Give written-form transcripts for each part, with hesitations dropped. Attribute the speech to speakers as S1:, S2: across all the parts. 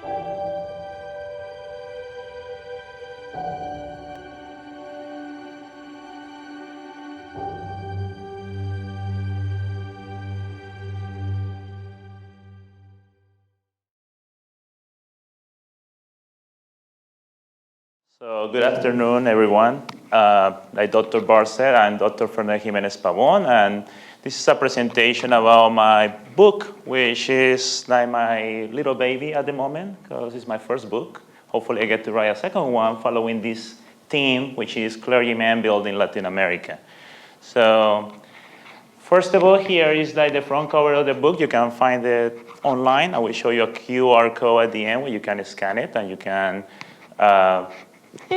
S1: So good afternoon, everyone. Like Dr. Barr said, I'm Dr. Fernell Jimenez-Pabon, and this is a presentation about my book, which is like my little baby at the moment, because it's my first book. Hopefully I get to write a second one following this theme, which is Clergymen Building Latin America. So first of all, here is like the front cover of the book. You can find it online. I will show you a QR code at the end where you can scan it, and you can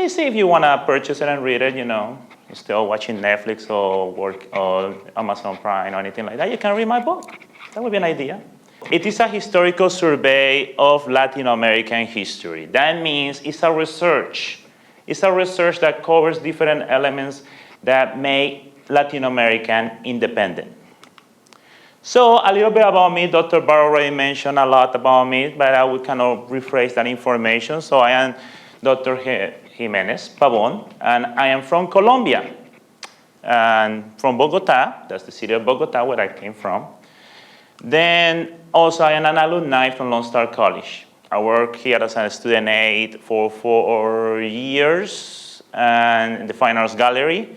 S1: see if you want to purchase it and read it, still watching Netflix or Amazon Prime or anything like that, you can read my book. That would be an idea. It is a historical survey of Latin American history. That means it's a research. It's a research that covers different elements that make Latin American independent. So a little bit about me. Dr. Barr already mentioned a lot about me, but I will kind of rephrase that information. So I am Dr. Jimenez-Pabon, and I am from Colombia, and from Bogota. That's the city of Bogota where I came from. Then also I am an alumni from Lone Star College. I work here as a student aide for 4 years and in the Fine Arts Gallery,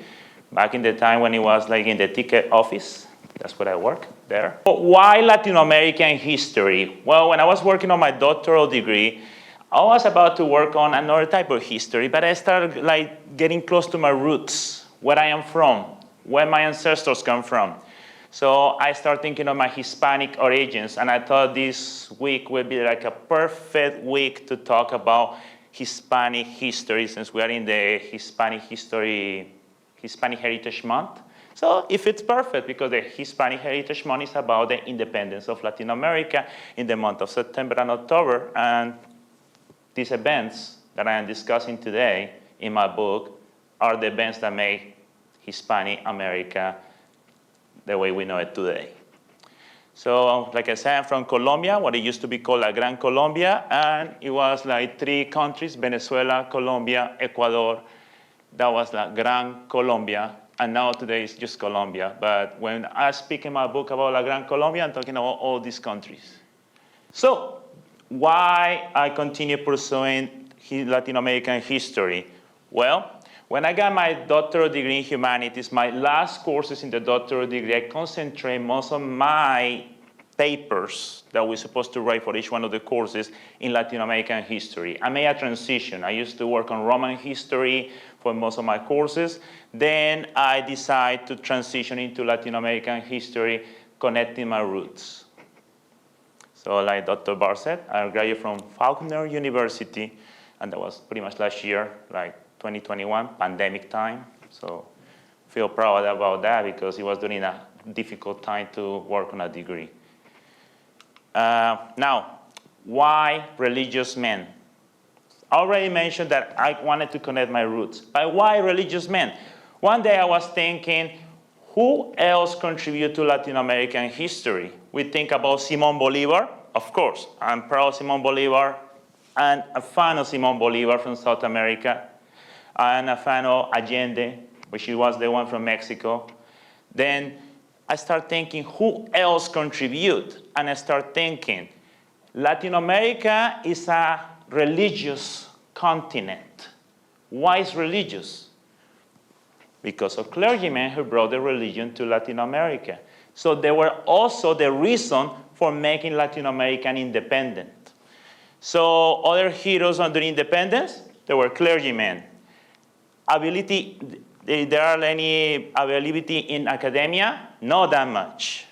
S1: back in the time when it was like in the ticket office. That's where I work, there. But why Latin American history? Well, when I was working on my doctoral degree, I was about to work on another type of history, but I started like getting close to my roots, where I am from, where my ancestors come from. So I started thinking of my Hispanic origins, and I thought this week would be like a perfect week to talk about Hispanic history, since we are in the Hispanic Heritage Month. So it fits perfect, because the Hispanic Heritage Month is about the independence of Latin America in the month of September and October. And these events that I am discussing today in my book are the events that make Hispanic America the way we know it today. So, like I said, I'm from Colombia, what it used to be called La Gran Colombia, and it was like 3 countries, Venezuela, Colombia, Ecuador. That was La Gran Colombia, and now today it's just Colombia. But when I speak in my book about La Gran Colombia, I'm talking about all these countries. So, why I continue pursuing Latin American history? Well, when I got my doctoral degree in humanities, my last courses in the doctoral degree, I concentrate most of my papers that we're supposed to write for each one of the courses in Latin American history. I made a transition. I used to work on Roman history for most of my courses. Then I decided to transition into Latin American history, connecting my roots. So like Dr. Barr said, I graduated from Faulkner University, and that was pretty much last year, like 2021, pandemic time. So I feel proud about that, because it was during a difficult time to work on a degree. Now, why religious men? I already mentioned that I wanted to connect my roots. But why religious men? One day I was thinking, who else contributed to Latin American history? We think about Simón Bolívar. Of course, I'm proud of Simón Bolívar and a fan of Simón Bolívar from South America. And a fan of Allende, which was the one from Mexico. Then I start thinking, who else contribute? And I start thinking, Latin America is a religious continent. Why is religious? Because of clergymen who brought the religion to Latin America. So they were also the reason for making Latin American independent. So other heroes on the independence, they were clergymen. There are any availability in academia? Not that much.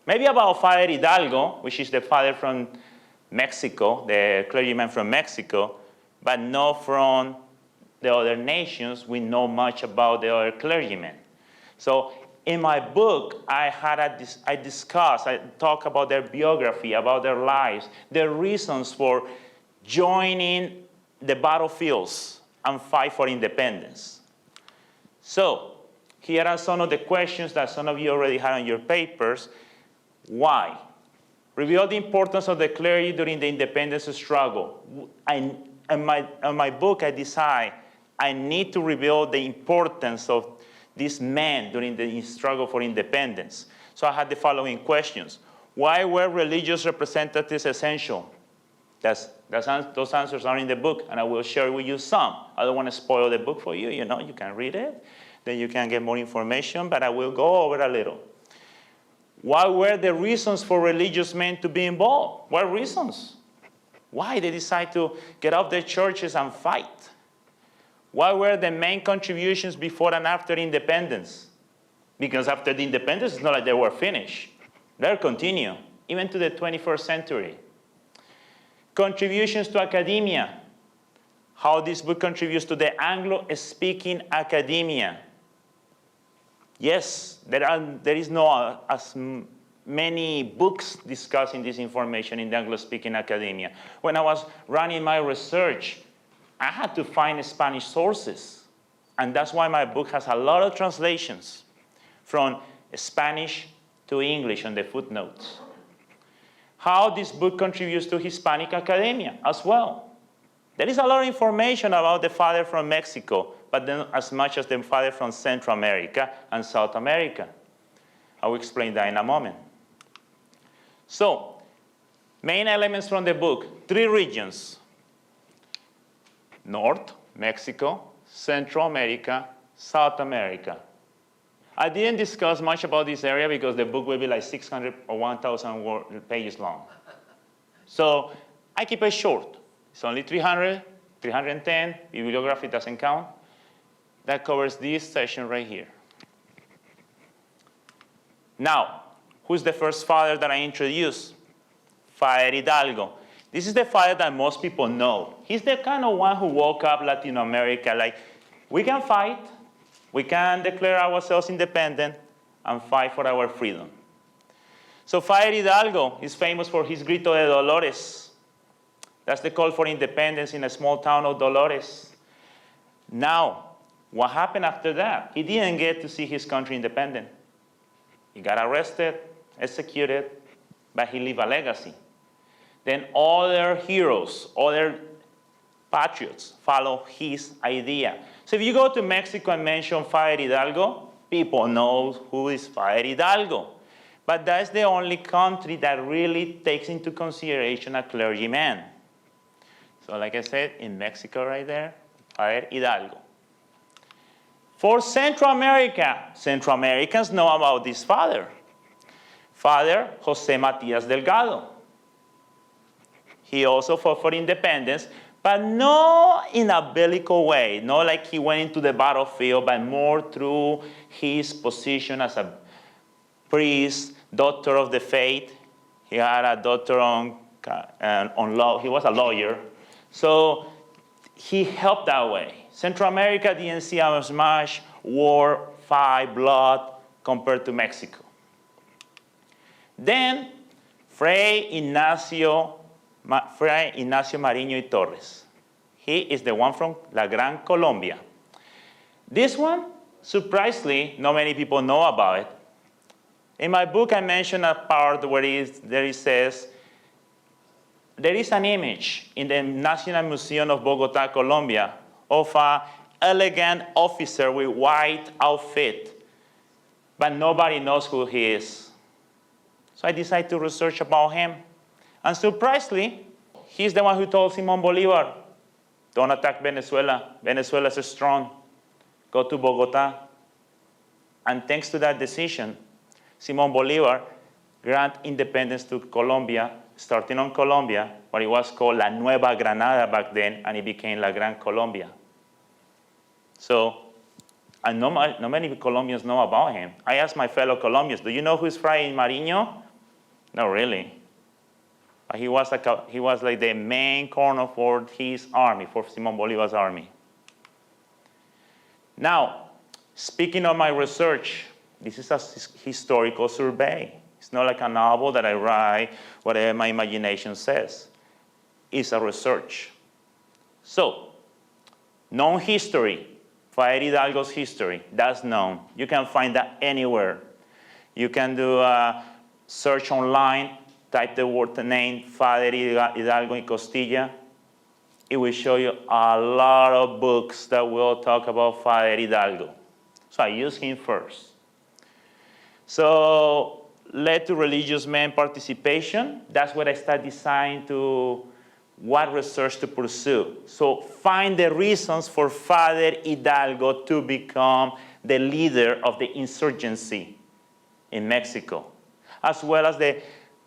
S1: Maybe about Father Hidalgo, which is the father from Mexico, the clergyman from Mexico, but not from the other nations. We know much about the other clergymen. So in my book, I talk about their biography, about their lives, their reasons for joining the battlefields and fight for independence. So here are some of the questions that some of you already had on your papers. Why? Reveal the importance of the clergy during the independence struggle. In my book, I decide I need to reveal the importance of these men during the struggle for independence. So I had the following questions. Why were religious representatives essential? Those answers are in the book, and I will share with you some. I don't want to spoil the book for you. You know, you can read it. Then you can get more information, but I will go over a little. What were the reasons for religious men to be involved? What reasons? Why they decide to get off their churches and fight? What were the main contributions before and after independence? Because after the independence, it's not like they were finished. They'll continue, even to the 21st century. Contributions to academia. How this book contributes to the Anglo-speaking academia. Yes, there is no as many books discussing this information in the Anglo-speaking academia. When I was running my research, I had to find Spanish sources. And that's why my book has a lot of translations from Spanish to English on the footnotes. How this book contributes to Hispanic academia as well. There is a lot of information about the father from Mexico, but then as much as the father from Central America and South America. I will explain that in a moment. So, main elements from the book, 3 regions. North, Mexico, Central America, South America. I didn't discuss much about this area because the book will be like 600 or 1,000 pages long. So I keep it short. It's only 300, 310, bibliography doesn't count. That covers this section right here. Now, who's the first father that I introduced? Father Hidalgo. This is the father that most people know. He's the kind of one who woke up Latin America like, we can fight, we can declare ourselves independent and fight for our freedom. So Father Hidalgo is famous for his Grito de Dolores. That's the call for independence in a small town of Dolores. Now, what happened after that? He didn't get to see his country independent. He got arrested, executed, but he left a legacy. Then other heroes, other patriots follow his idea. So if you go to Mexico and mention Father Hidalgo, people know who is Father Hidalgo. But that's the only country that really takes into consideration a clergyman. So like I said, in Mexico right there, Father Hidalgo. For Central America, Central Americans know about this father. Father Jose Matias Delgado. He also fought for independence, but not in a bellical way, not like he went into the battlefield, but more through his position as a priest, doctor of the faith. He had a doctor on law. He was a lawyer. So he helped that way. Central America didn't see as much war, fight, blood compared to Mexico. Then Fray Ignacio Mariño y Torres. He is the one from La Gran Colombia. This one, surprisingly, not many people know about it. In my book, I mentioned a part where it says, there is an image in the National Museum of Bogota, Colombia, of an elegant officer with white outfit, but nobody knows who he is. So I decided to research about him. And surprisingly, he's the one who told Simón Bolívar, don't attack Venezuela. Venezuela is strong. Go to Bogota. And thanks to that decision, Simón Bolívar granted independence to Colombia, starting on Colombia, what it was called La Nueva Granada back then, and it became La Gran Colombia. So, and not many Colombians know about him. I asked my fellow Colombians, do you know who is Fray Mariño? No, really. He was like the main corner for his army, for Simón Bolívar's army. Now, speaking of my research, this is a historical survey. It's not like a novel that I write, whatever my imagination says. It's a research. So, known history, Father Hidalgo's history, that's known. You can find that anywhere. You can do a search online. type the word, the name, Father Hidalgo y Costilla, it will show you a lot of books that will talk about Father Hidalgo. So I use him first. So led to religious men participation. That's what I start deciding to what research to pursue. So find the reasons for Father Hidalgo to become the leader of the insurgency in Mexico, as well as the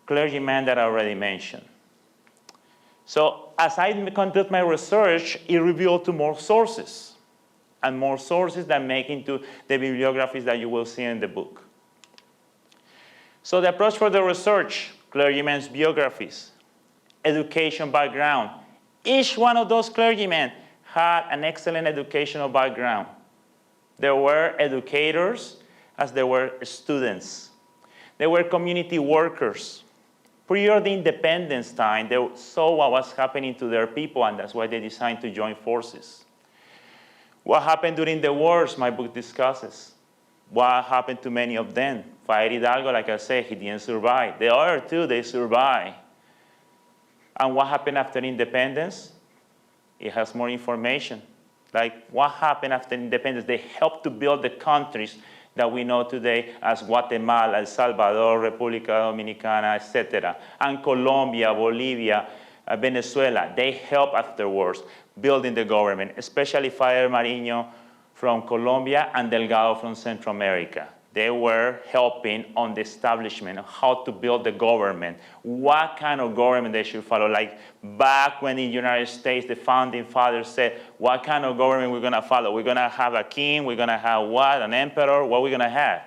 S1: clergyman that I already mentioned. So as I conduct my research, it revealed to more sources, and more sources that make into the bibliographies that you will see in the book. So the approach for the research, clergymen's biographies, education background. Each one of those clergymen had an excellent educational background. There were educators as there were students. They were community workers. Prior to the independence time, they saw what was happening to their people, and that's why they decided to join forces. What happened during the wars, my book discusses. What happened to many of them? Father Hidalgo, like I said, he didn't survive. The other two, they survived. And what happened after independence? It has more information. Like what happened after independence? They helped to build the countries that we know today as Guatemala, El Salvador, República Dominicana, etc. And Colombia, Bolivia, Venezuela. They helped afterwards building the government, especially Father Mariño from Colombia and Delgado from Central America. They were helping on the establishment of how to build the government, what kind of government they should follow. Like back when in the United States, the founding fathers said, what kind of government we're gonna follow? We're gonna have a king, we're gonna have what, an emperor, what we're gonna have?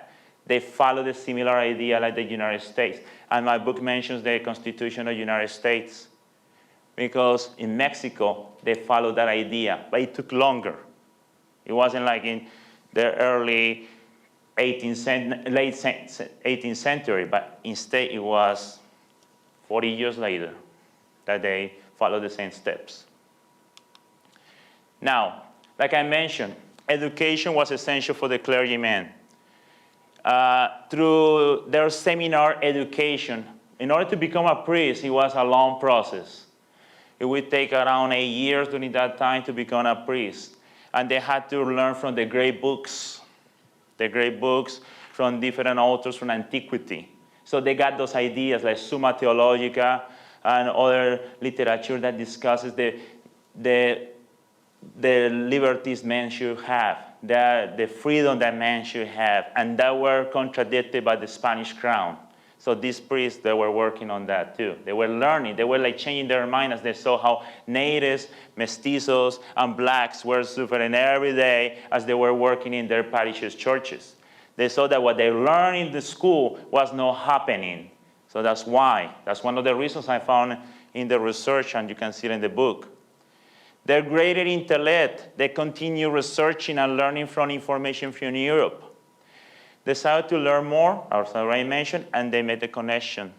S1: They followed a similar idea like the United States. And my book mentions the Constitution of the United States because in Mexico, they followed that idea, but it took longer. It wasn't like in the early late 18th century, but instead it was 40 years later that they followed the same steps. Now, like I mentioned, education was essential for the clergymen. Through their seminar education, in order to become a priest, it was a long process. It would take around 8 years during that time to become a priest. And they had to learn from the great books from different authors from antiquity. So they got those ideas like Summa Theologica and other literature that discusses the liberties men should have, the freedom that men should have, and that were contradicted by the Spanish crown. So these priests, they were working on that too. They were learning. They were like changing their mind as they saw how natives, mestizos, and blacks were suffering every day as they were working in their parishes, churches. They saw that what they learned in the school was not happening. So that's why. That's one of the reasons I found in the research, and you can see it in the book. Their greater intellect, they continue researching and learning from information from Europe. Decided to learn more, as I already mentioned, and they made the connection.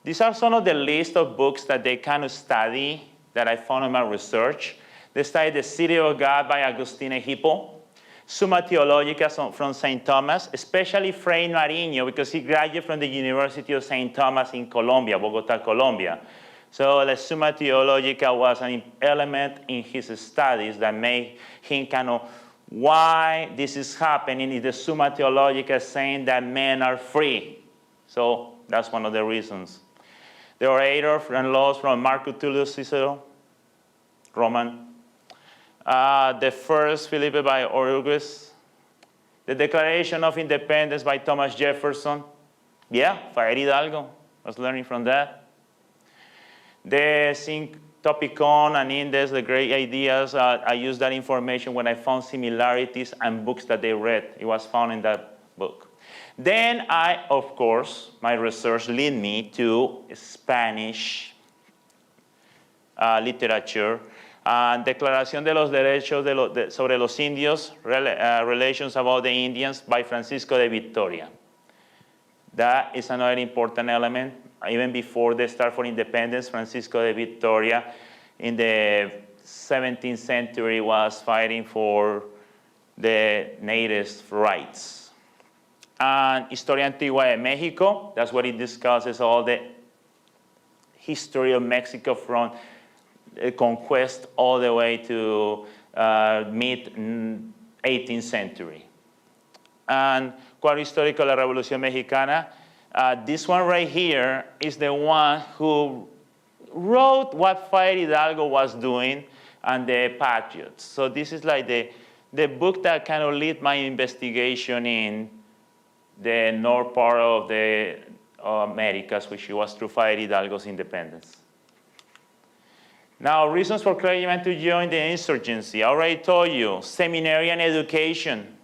S1: These are some of the list of books that they kind of study that I found in my research. They studied The City of God by Agustin Hippo, Summa Theologica from St. Thomas, especially Fray Mariño, because he graduated from the University of St. Thomas in Colombia, Bogota, Colombia. So the Summa Theologica was an element in his studies that made him kind of why this is happening is the Summa Theologica saying that men are free. So that's one of the reasons. The orator and laws from Marcus Tullius Cicero, Roman. The first Philippi by Orugis. The Declaration of Independence by Thomas Jefferson. Yeah, Father Hidalgo. I was learning from that. The Topicon and Index, the great ideas. I used that information when I found similarities and books that they read. It was found in that book. Then of course, my research led me to Spanish literature. Declaración de los Derechos sobre los Indios, Relations about the Indians by Francisco de Vitoria. That is another important element. Even before the start for independence, Francisco de Vitoria in the 17th century was fighting for the natives' rights. and Historia Antigua de Mexico. That's what it discusses all the history of Mexico from conquest all the way to mid-18th century. And Cuadro Histórico de la Revolución Mexicana. This one right here is the one who wrote what Fire Hidalgo was doing and the Patriots. So this is like the book that kind of led my investigation in the north part of the Americas, which was through Fire Hidalgo's independence. Now, reasons for clergymen to join the insurgency. I already told you, seminarian education.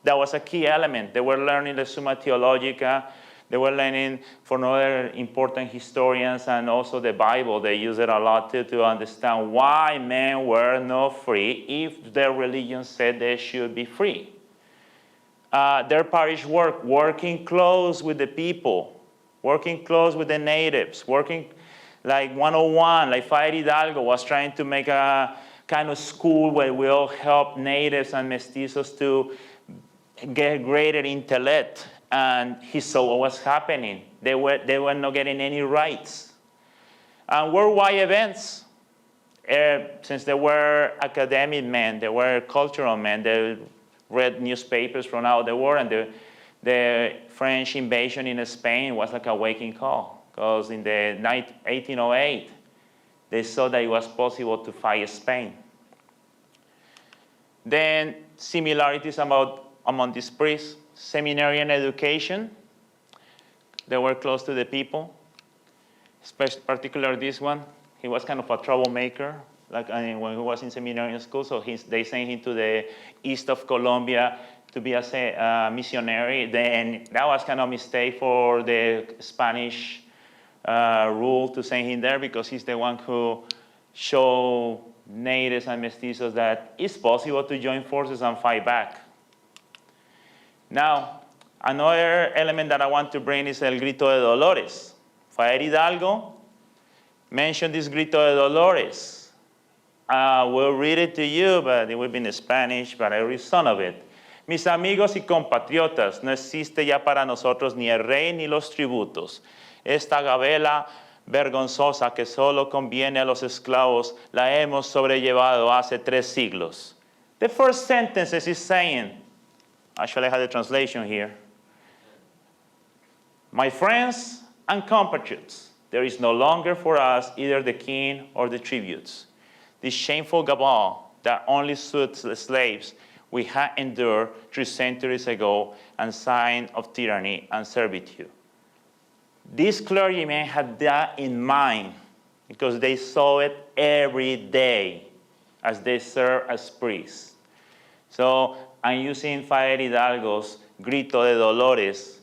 S1: That was a key element. They were learning the Summa Theologica. They were learning from other important historians and also the Bible. They use it a lot to understand why men were not free if their religion said they should be free. Their parish work, working close with the people, working close with the natives, working like 101, like Fire Hidalgo was trying to make a kind of school where we all help natives and mestizos to get greater intellect. And he saw what was happening. They were not getting any rights. And worldwide events, since they were academic men, they were cultural men, they read newspapers from out the world, and the French invasion in Spain was like a waking call. Because in the 1808, they saw that it was possible to fight Spain. Then similarities among these priests, seminarian education. They were close to the people, particularly this one. He was kind of a troublemaker, like when he was in seminarian school, so they sent him to the east of Colombia to be a missionary. Then that was kind of a mistake for the Spanish rule to send him there, because he's the one who showed natives and mestizos that it's possible to join forces and fight back. Now, another element that I want to bring is El Grito de Dolores. Fire Hidalgo mentioned this Grito de Dolores. We'll read it to you, but it will be in Spanish, but I read some of it. Mis amigos y compatriotas, no existe ya para nosotros ni el rey ni los tributos. Esta gabela vergonzosa que solo conviene a los esclavos la hemos sobrellevado hace 3 siglos. The first sentence is saying, actually I have the translation here. My friends and compatriots, there is no longer for us either the king or the tributes. This shameful cabal that only suits the slaves we had endured 3 centuries ago, and sign of tyranny and servitude. These clergymen had that in mind because they saw it every day as they served as priests. So I'm using Fire Hidalgo's Grito de Dolores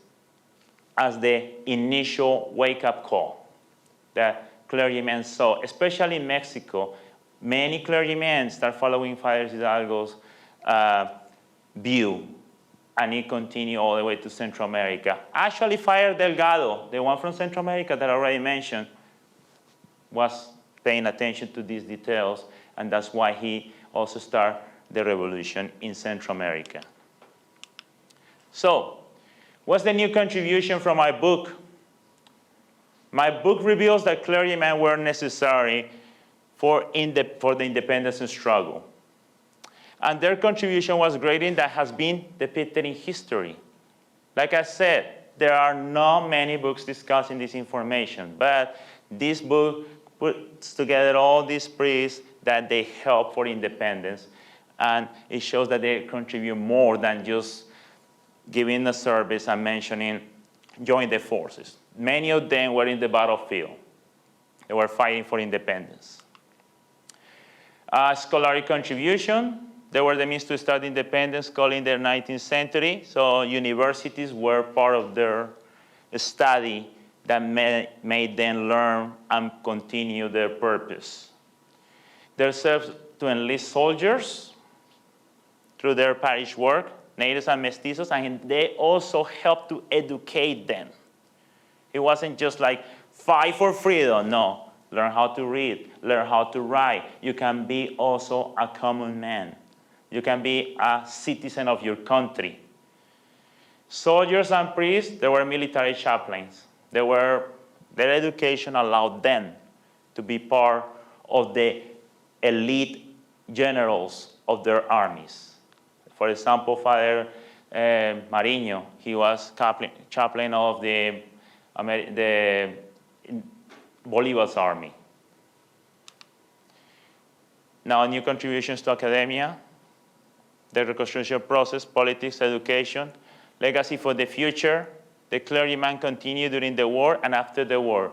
S1: as the initial wake-up call that clergymen saw, especially in Mexico. Many clergymen start following Fire Hidalgo's view, and it continued all the way to Central America. Actually, Fire Delgado, the one from Central America that I already mentioned, was paying attention to these details, and that's why he also started the revolution in Central America. So, what's the new contribution from my book? My book reveals that clergymen were necessary for the independence struggle. And their contribution was great, in that has been depicted in history. Like I said, there are not many books discussing this information, but this book puts together all these priests that they helped for independence, and it shows that they contribute more than just giving a service and mentioning join the forces. Many of them were in the battlefield. They were fighting for independence. Scholarly contribution. They were the means to start independence in the 19th century. So universities were part of their study that made them learn and continue their purpose. They served to enlist soldiers through their parish work, natives and mestizos, and they also helped to educate them. It wasn't just like fight for freedom, no. Learn how to read, learn how to write. You can be also a common man. You can be a citizen of your country. Soldiers and priests, they were military chaplains. Their education allowed them to be part of the elite generals of their armies. For example, Father Mariño, he was chaplain of the Bolivar's army. Now, new contributions to academia, the reconstruction process, politics, education, legacy for the future. The clergyman continued during the war and after the war.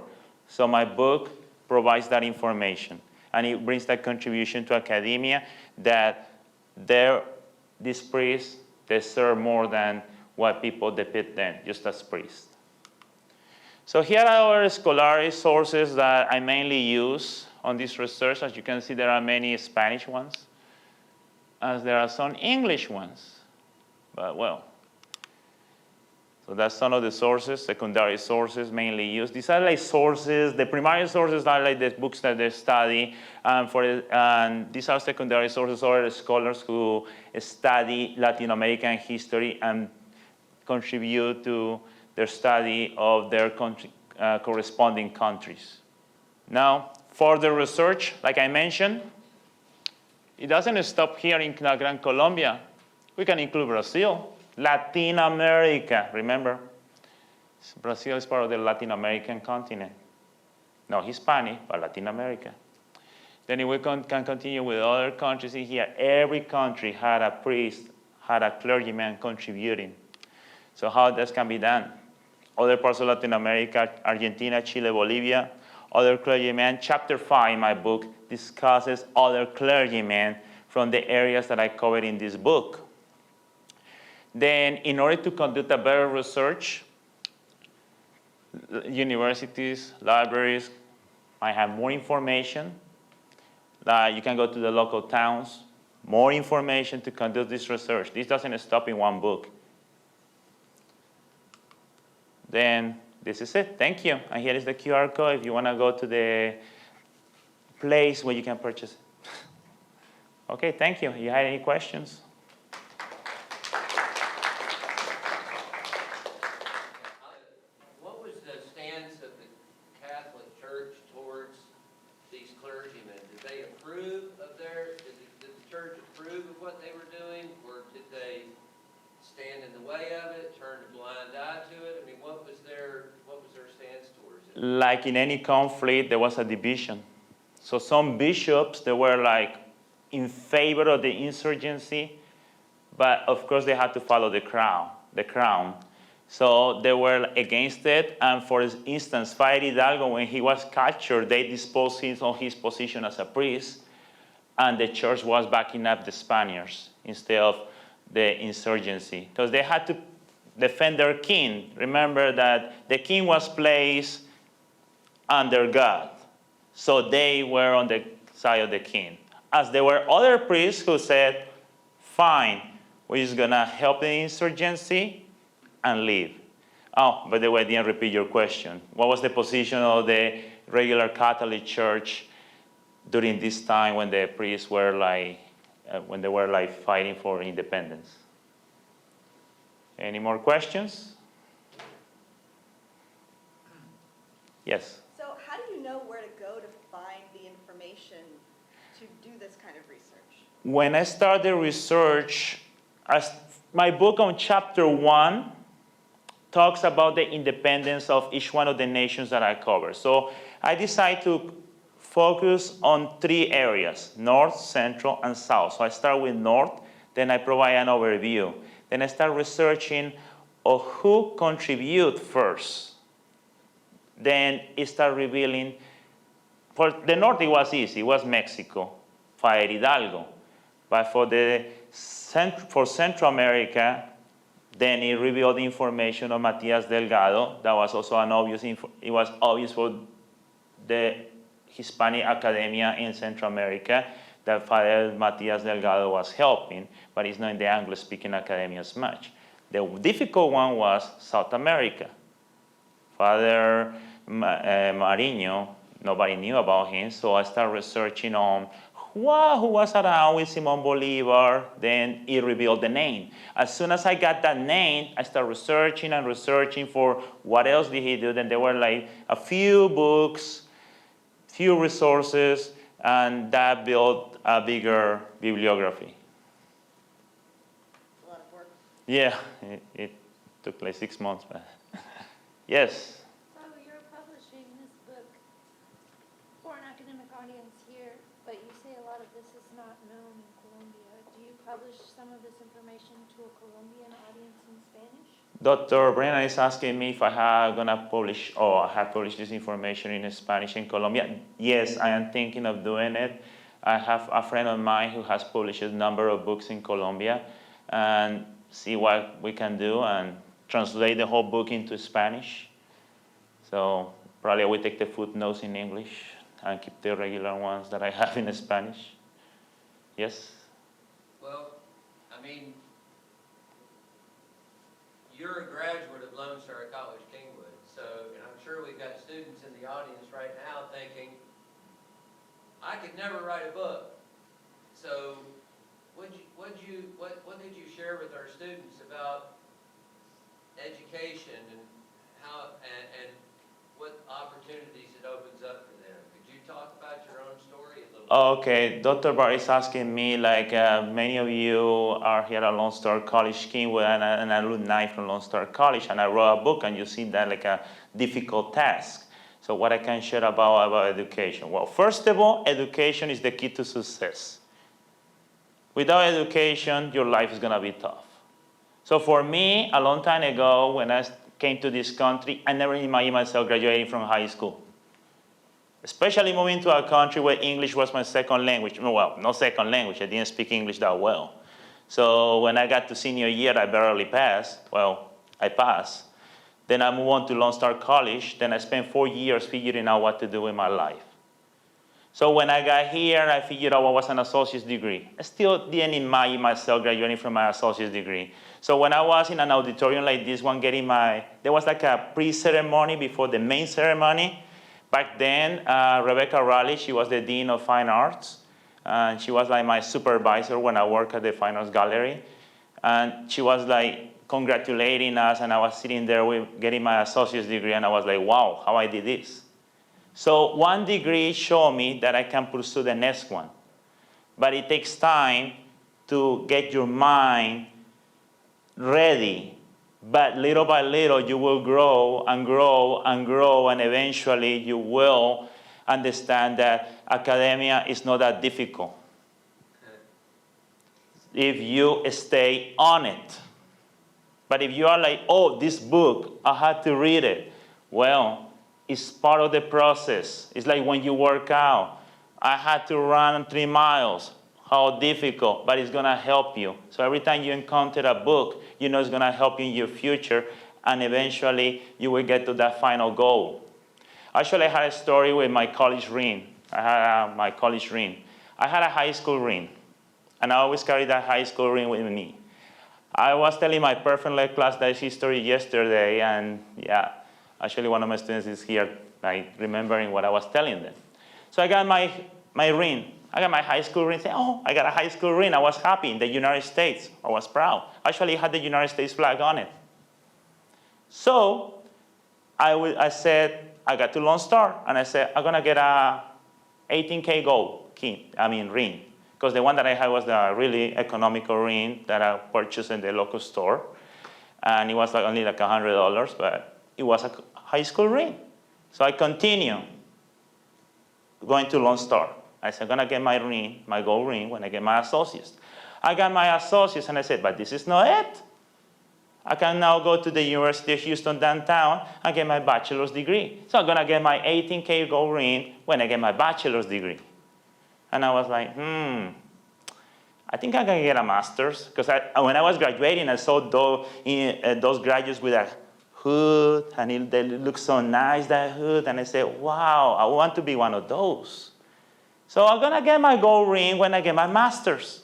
S1: So my book provides that information. And it brings that contribution to academia that these priests deserve more than what people depict them, just as priests. So here are our scholarly sources that I mainly use on this research. As you can see, there are many Spanish ones, as there are some English ones. But well, so that's some of the sources, secondary sources mainly used. These are like sources. The primary sources are like the books that they study. And these are secondary sources, or scholars who study Latin American history and contribute to their study of their corresponding countries. Now, further research, like I mentioned, it doesn't stop here in La Gran Colombia. We can include Brazil, Latin America. Remember, Brazil is part of the Latin American continent. No Hispanic, but Latin America. Then we can continue with other countries in here. Every country had a priest, had a clergyman contributing. So how this can be done? Other parts of Latin America, Argentina, Chile, Bolivia, other clergymen. Chapter 5 in my book discusses other clergymen from the areas that I covered in this book. Then, in order to conduct a better research, universities, libraries might have more information. You can go to the local towns, more information to conduct this research. This doesn't stop in one book. Then this is it. Thank you. And here is the QR code if you want to go to the place where you can purchase it. Okay, thank you. You had any questions?
S2: What was the stance of the Catholic Church towards these clergymen? Did they approve of did the church approve of what they were doing, or did they stand in the way of it, turn a blind eye to it? I mean, what was their stance towards it?
S1: Like in any conflict, there was a division. So some bishops, they were like in favor of the insurgency, but of course they had to follow the crown. So they were against it. And for instance, Father Hidalgo, when he was captured, they disposed him on his position as a priest, and the church was backing up the Spaniards instead of the insurgency, because they had to defend their king. Remember that the king was placed under God, so they were on the side of the king. As there were other priests who said, fine, we're just going to help the insurgency and leave. Oh, by the way, I didn't repeat your question. What was the position of the regular Catholic Church during this time when the priests were when they were fighting for independence? Any more questions? Yes.
S3: So how do you know where to go to find the information to do this kind of research?
S1: When I started research, my book on chapter 1 talks about the independence of each one of the nations that I cover. So I decided to focus on 3 areas: North, Central, and South. So I start with North, then I provide an overview. Then I start researching of who contribute first. Then it start revealing, for the North it was easy, it was Mexico, Father Hidalgo. But for Central America, then it revealed the information of Matias Delgado. That was also it was obvious for the Hispanic academia in Central America that Father Matias Delgado was helping, but it's not in the Anglo-speaking academia as much. The difficult one was South America. Father Mariño, nobody knew about him, so I started researching on who was around with Simon Bolivar, then it revealed the name. As soon as I got that name, I started researching and researching for what else did he do. Then there were like a few books, few resources, and that built a bigger bibliography.
S3: A lot of work.
S1: Yeah, it took like 6 months. But yes.
S4: So you're publishing this book for an academic audience here, but you say a lot of this is not known in Colombia. Do you publish some of this information to a Colombian audience in Spanish?
S1: Dr. Brennan is asking me if I have gonna publish or have published this information in Spanish in Colombia. Yes, I am thinking of doing it. I have a friend of mine who has published a number of books in Colombia, and see what we can do and translate the whole book into Spanish. So probably I will take the footnotes in English and keep the regular ones that I have in Spanish. Yes?
S2: Well, I mean, you're a graduate of Lone Star College-Kingwood, so, and I'm sure we've got students in the audience right now thinking, I could never write a book. So what did you share with our students about education and how and what opportunities it opens up for them? Could you talk about your own story a little bit?
S1: Okay, Dr. Barr is asking me, like many of you are here at Lone Star College-Kingwood and an alumni from Lone Star College, and I wrote a book and you see that like a difficult task. So what I can share about education? Well, first of all, education is the key to success. Without education, your life is gonna be tough. So for me, a long time ago, when I came to this country, I never imagined myself graduating from high school. Especially moving to a country where English was my second language. Well, no second language, I didn't speak English that well. So when I got to senior year, I barely passed. Well, I passed. Then I moved on to Lone Star College. Then I spent 4 years figuring out what to do in my life. So when I got here, I figured out what was an associate's degree. I still didn't imagine myself graduating from my associate's degree. So when I was in an auditorium like this one getting there was like a pre-ceremony before the main ceremony. Back then, Rebecca Raleigh, she was the Dean of Fine Arts. And she was like my supervisor when I worked at the Fine Arts Gallery. And she was like congratulating us, and I was sitting there getting my associate's degree, and I was like, wow, how I did this. So one degree showed me that I can pursue the next one. But it takes time to get your mind ready. But little by little, you will grow and grow and grow, and eventually you will understand that academia is not that difficult if you stay on it. But if you are like, oh, this book, I had to read it. Well, it's part of the process. It's like when you work out. I had to run 3 miles. How difficult, but it's gonna help you. So every time you encounter a book, you know it's gonna help you in your future, and eventually you will get to that final goal. Actually, I had a story with my college ring. I had my college ring. I had a high school ring, and I always carry that high school ring with me. I was telling my perfect class that history yesterday, and yeah, actually one of my students is here, like remembering what I was telling them. So I got my ring. I got my high school ring. Say, oh, I got a high school ring. I was happy in the United States. I was proud. Actually, it had the United States flag on it. So I said, I got to Lone Star, and I said, I'm gonna get a 18K gold ring, because the one that I had was the really economical ring that I purchased in the local store, and it was like only like $100, but it was a high school ring. So I continue going to Lone Star. I said, I'm gonna get my ring, my gold ring, when I get my associates. I got my associates, and I said, but this is not it. I can now go to the University of Houston downtown and get my bachelor's degree. So I'm gonna get my 18K gold ring when I get my bachelor's degree. And I was like, I think I'm gonna get a master's, because when I was graduating, I saw those graduates with a hood, and they look so nice, that hood, and I said, wow, I want to be one of those. So I'm gonna get my gold ring when I get my master's.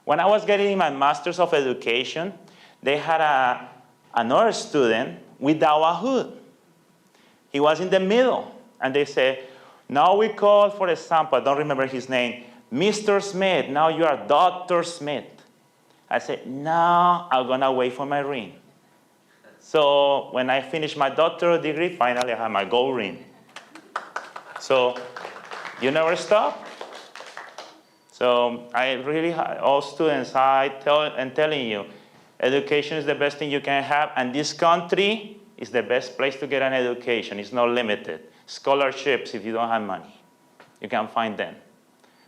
S1: When I was getting my master's of education, they had another student without a hood. He was in the middle, and they said, now we call, for example, I don't remember his name, Mr. Smith, now you are Dr. Smith. I said, no, I'm gonna wait for my ring. So when I finished my doctoral degree, finally I had my gold ring. So you never stop. So I really, all students, I'm telling you, education is the best thing you can have, and this country is the best place to get an education. It's not limited. Scholarships, if you don't have money, you can find them.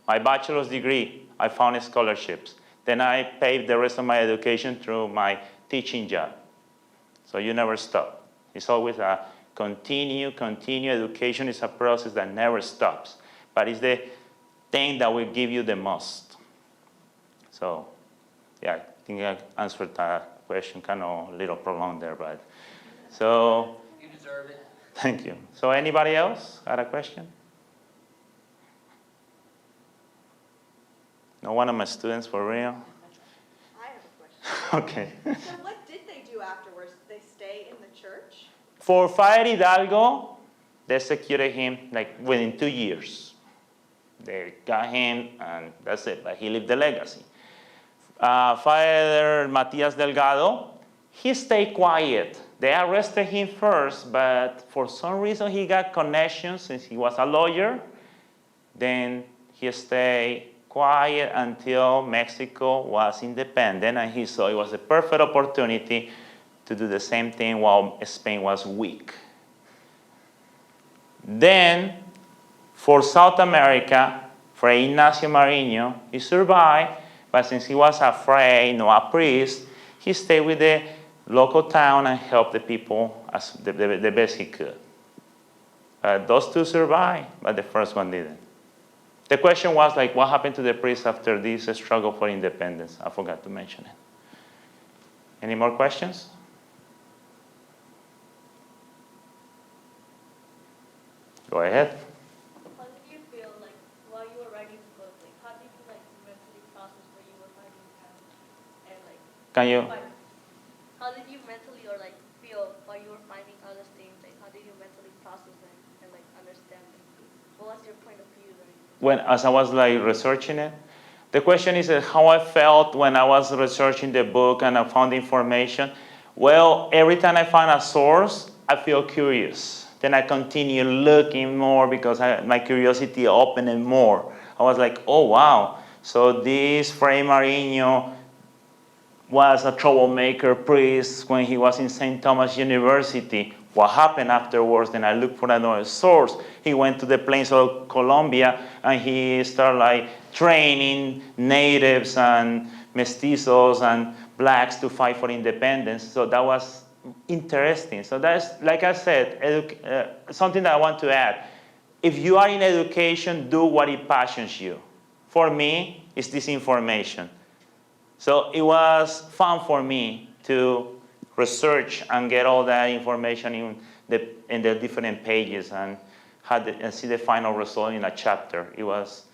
S1: My bachelor's degree, I found scholarships. Then I paid the rest of my education through my teaching job. So you never stop. It's always a continue education is a process that never stops. But it's the thing that will give you the most. So, yeah, I think I answered that question, kind of a little prolonged there, but so.
S2: You deserve it.
S1: Thank you. So anybody else got a question? No one of my students for real?
S3: I have a question.
S1: Okay.
S3: So what did they do afterwards? Did they stay in the church?
S1: For Father Hidalgo, they executed him like within 2 years. They got him, and that's it. But he lived the legacy. Father Matias Delgado, he stayed quiet. They arrested him first, but for some reason he got connections since he was a lawyer. Then he stayed quiet until Mexico was independent, and he saw it was a perfect opportunity to do the same thing while Spain was weak. Then, for South America, Fray Ignacio Mariño, he survived, but since he was afraid, no a priest, he stayed with the local town and helped the people as the best he could. Those two survived, but the first one didn't. The question was like, what happened to the priests after this struggle for independence? I forgot to mention it. Any more questions? Go ahead.
S5: How did you feel like while you were writing the book? Like, how did you like mentally process where you were finding out and like?
S1: Can you?
S5: How did you mentally or like feel while you were finding all those things? Like, how did you mentally process them and like understand them? What was your point of view?
S1: As I was like researching it, the question is how I felt when I was researching the book and I found information. Well, every time I find a source, I feel curious. Then I continue looking more because my curiosity opened more. I was like, oh wow, so this Fray Mariño was a troublemaker priest when he was in St. Thomas University. What happened afterwards? Then I looked for another source. He went to the plains of Colombia and he started like training natives and mestizos and blacks to fight for independence. So that was interesting. So that's, like I said, something that I want to add. If you are in education, do what it passions you. For me, it's this information. So it was fun for me to research and get all that information in the different pages and see the final result in a chapter. It was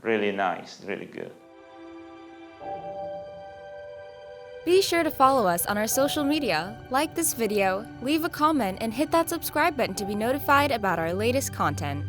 S1: really nice, really good.
S6: Be sure to follow us on our social media, like this video, leave a comment, and hit that subscribe button to be notified about our latest content.